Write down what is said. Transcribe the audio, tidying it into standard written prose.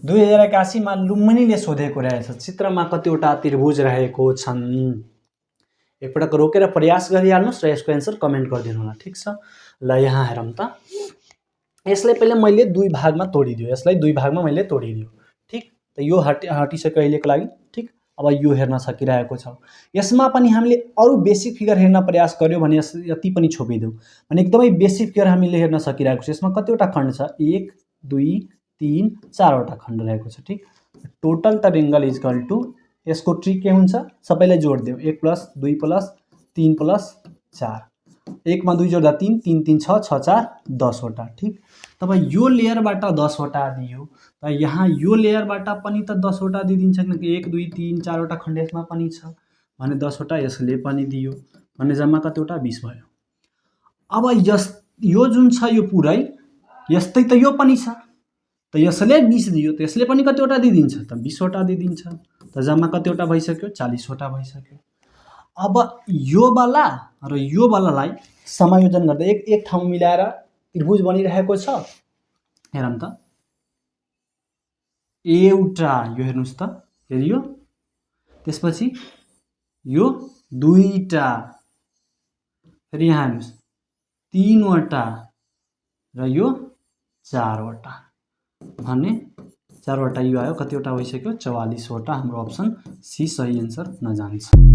2081 मा लुम्बिनीले सोधेको रहेछ चित्रमा कतिवटा त्रिभुज रहेको छन्। एकपटक रोकेर प्रयास गरिहाल्नुस् र यसको एन्सर कमेन्ट गरिदिनु होला। ठीक छ, ल यहाँ हेरौँ त। यसलाई पहिले मैले दुई भागमा तोडिदियो, यसलाई दुई भागमा मैले तोडिदियो। ठीक, त यो हटिसक्यो अहिलेको लागि। ठीक, अब यो हेर्न सकिरहेको छ। यसमा पनि हामीले अरू बेसिक फिगर हेर्न प्रयास गर्यो भने यति पनि छोपिदेऊ भने एकदमै बेसिक फिगर हामीले हेर्न सकिरहेको छ। यसमा कतिवटा खण्ड छ? 1 2 3 4वटा खण्ड रहेको छ। ठीक, total triangle is equal to यसको ट्रिक के हुन्छ? सबैलाई जोड्दियो, 1 + 2 + 3 + 4, 1 मा 2 जोड्दा 3, 3 3 6, 6 4 10वटा। ठीक, तब यो लेयरबाट 10वटा दियो, त यहाँ यो लेयरबाट पनि त 10वटा दिइदिन्छ किनकि 1 2 3 4वटा खण्ड यसमा पनि छ भने 10वटा यसले पनि दियो भने जम्मा कतिवटा? 20 भयो। अब यो जुन छ यो पुरै यस्तै त यो पनि छ, त यसले 20 दियो त यसले पनि कतिवटा दिइदिन्छ? त 20वटा दिइदिन्छ। त जम्मा कतिवटा भइसक्यो? 40वटा भइसक्यो। अब यो वाला र यो वालालाई समायोजन गर्दा एक ठाउँ मिलाएर त्रिभुज बनिरहेको छ। हेरौँ त, एउटा यो हेर्नुस् त, हेरियो, त्यसपछि यो दुईटा, फेरि यहाँ हेर्नुस् 3वटा र यो 4वटा भने 4वटा यो आयो, कतिवटा भइसक्यो? 44वटा। हाम्रो अप्सन सी सही एन्सर हुन जान्छ।